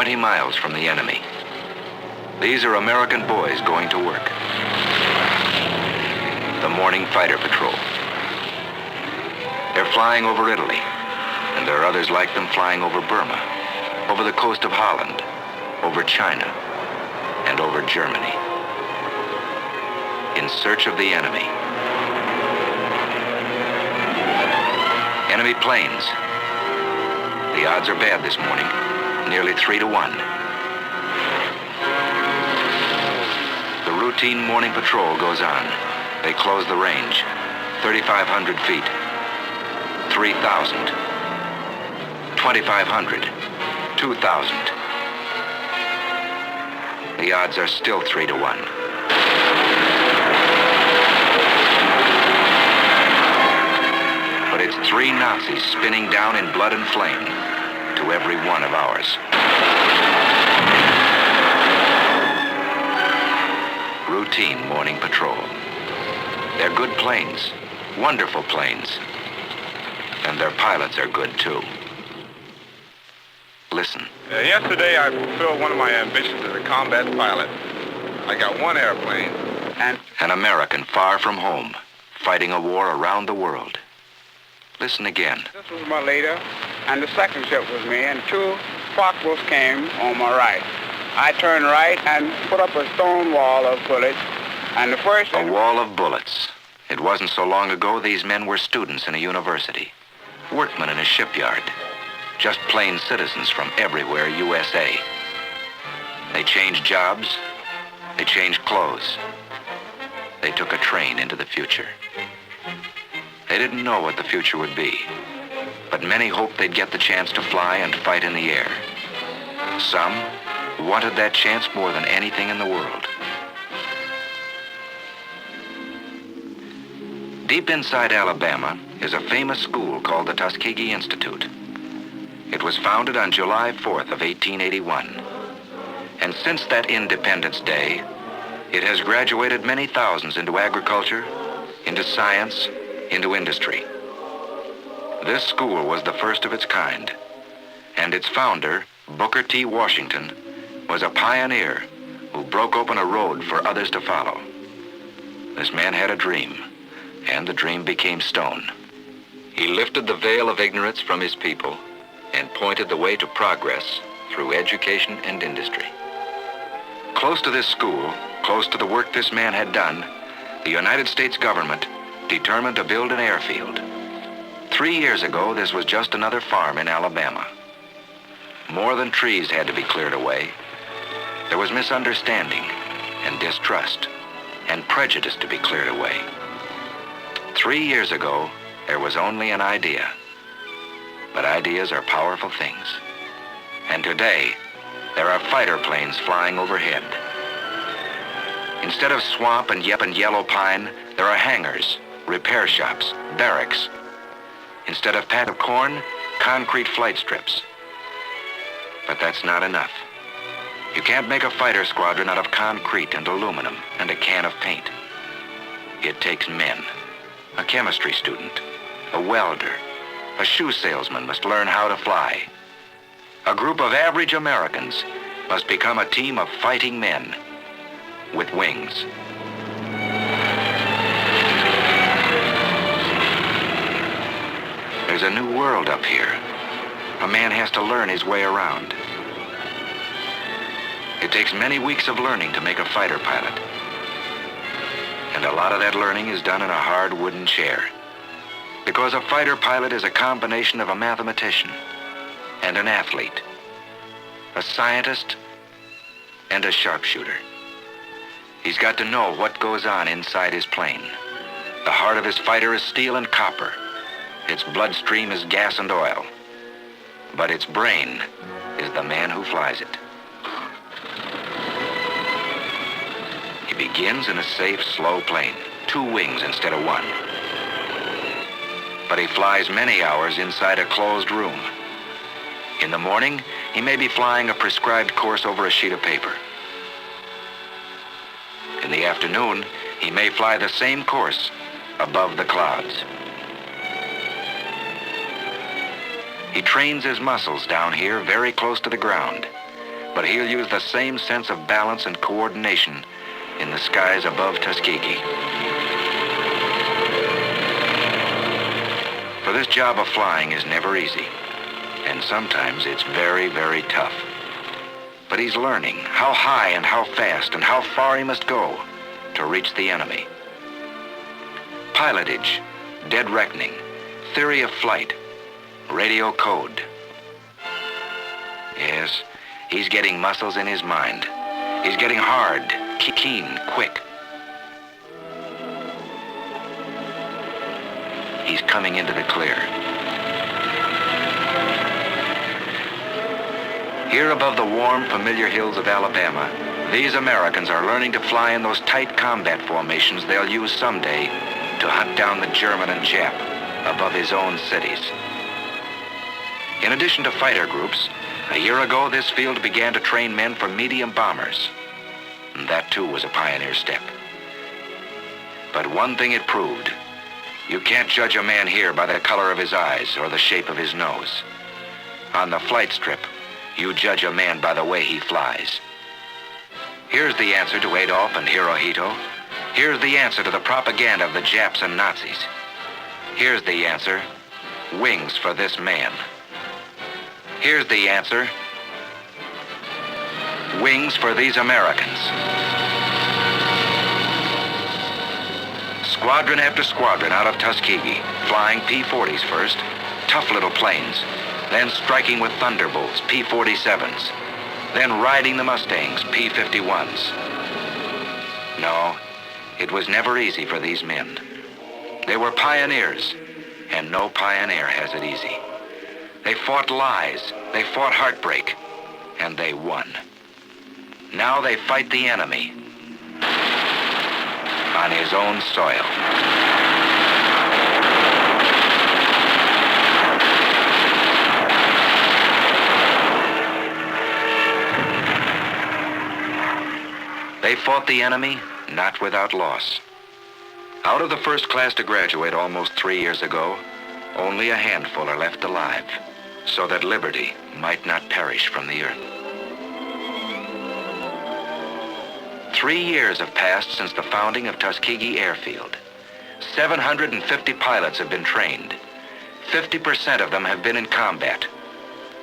20 miles from the enemy. These are American boys going to work. The morning fighter patrol. They're flying over Italy, and there are others like them flying over Burma, over the coast of Holland, over China, and over Germany. In search of the enemy. Enemy planes. The odds are bad this morning, nearly 3-1. The routine morning patrol goes on. They close the range, 3,500 feet, 3,000, 2,500, 2,000. The odds are still 3-1. But it's 3 Nazis spinning down in blood and flame to every one of ours. Routine morning patrol. They're good planes, wonderful planes. And their pilots are good too. Listen. Yesterday I fulfilled one of my ambitions as a combat pilot. I got 1 airplane and... An American far from home, fighting a war around the world. Listen again. This was my leader, and the second ship was me, and 2 Focke-Wulfs came on my right. I turned right and put up a stone wall of bullets, and the first... A wall of bullets. It wasn't so long ago these men were students in a university, workmen in a shipyard, just plain citizens from everywhere USA. They changed jobs, they changed clothes. They took a train into the future. They didn't know what the future would be, but many hoped they'd get the chance to fly and fight in the air. Some wanted that chance more than anything in the world. Deep inside Alabama is a famous school called the Tuskegee Institute. It was founded on July 4th of 1881. And since that Independence Day, it has graduated many thousands into agriculture, into science, into industry. This school was the first of its kind, and its founder, Booker T. Washington, was a pioneer who broke open a road for others to follow. This man had a dream, and the dream became stone. He lifted the veil of ignorance from his people and pointed the way to progress through education and industry. Close to this school, close to the work this man had done, the United States government determined to build an airfield. 3 years ago, this was just another farm in Alabama. More than trees had to be cleared away. There was misunderstanding and distrust and prejudice to be cleared away. 3 years ago, there was only an idea. But ideas are powerful things. And today, there are fighter planes flying overhead. Instead of swamp and yellow pine, there are hangars, repair shops, barracks. Instead of pad of corn, concrete flight strips. But that's not enough. You can't make a fighter squadron out of concrete and aluminum and a can of paint. It takes men. A chemistry student, a welder, a shoe salesman must learn how to fly. A group of average Americans must become a team of fighting men with wings. There's a new world up here. A man has to learn his way around. It takes many weeks of learning to make a fighter pilot. And a lot of that learning is done in a hard wooden chair. Because a fighter pilot is a combination of a mathematician and an athlete, a scientist and a sharpshooter. He's got to know what goes on inside his plane. The heart of his fighter is steel and copper. Its bloodstream is gas and oil. But its brain is the man who flies it. He begins in a safe, slow plane, 2 wings instead of 1. But he flies many hours inside a closed room. In the morning, he may be flying a prescribed course over a sheet of paper. In the afternoon, he may fly the same course above the clouds. He trains his muscles down here very close to the ground, but he'll use the same sense of balance and coordination in the skies above Tuskegee. For this job of flying is never easy, and sometimes it's very, very tough. But he's learning how high and how fast and how far he must go to reach the enemy. Pilotage, dead reckoning, theory of flight, radio code. Yes, he's getting muscles in his mind. He's getting hard, keen, quick. He's coming into the clear. Here above the warm, familiar hills of Alabama, these Americans are learning to fly in those tight combat formations they'll use someday to hunt down the German and Jap above his own cities. In addition to fighter groups, a year ago this field began to train men for medium bombers. And that too was a pioneer step. But one thing it proved: you can't judge a man here by the color of his eyes or the shape of his nose. On the flight strip, you judge a man by the way he flies. Here's the answer to Adolf and Hirohito. Here's the answer to the propaganda of the Japs and Nazis. Here's the answer: wings for this man. Here's the answer: wings for these Americans. Squadron after squadron out of Tuskegee, flying P-40s first, tough little planes, then striking with Thunderbolts, P-47s, then riding the Mustangs, P-51s. No, it was never easy for these men. They were pioneers, and no pioneer has it easy. They fought lies, they fought heartbreak, and they won. Now they fight the enemy on his own soil. They fought the enemy, not without loss. Out of the first class to graduate almost 3 years ago, only a handful are left alive, so that liberty might not perish from the earth. 3 years have passed since the founding of Tuskegee Airfield. 750 pilots have been trained. 50% of them have been in combat.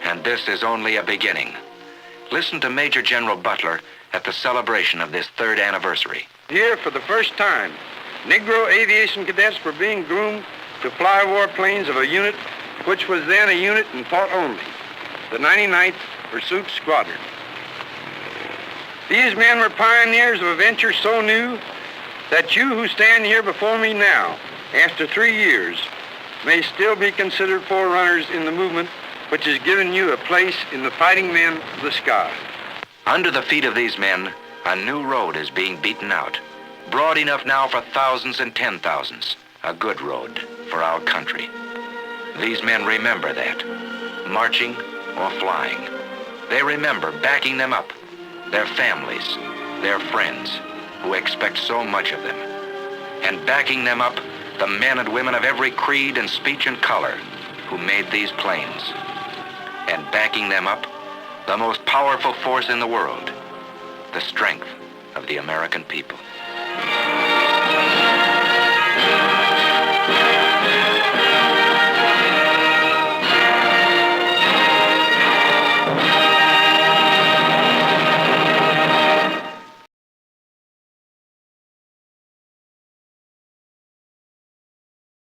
And this is only a beginning. Listen to Major General Butler at the celebration of this 3rd anniversary. Here, for the first time, Negro aviation cadets were being groomed to fly warplanes of a unit which was then a unit in thought only, the 99th Pursuit Squadron. These men were pioneers of a venture so new that you who stand here before me now, after 3 years, may still be considered forerunners in the movement which has given you a place in the fighting men of the sky. Under the feet of these men, a new road is being beaten out. Broad enough now for thousands and 10,000s. A good road for our country. These men remember that, marching or flying. They remember backing them up, their families, their friends, who expect so much of them. And backing them up, the men and women of every creed and speech and color who made these planes. And backing them up, the most powerful force in the world, the strength of the American people.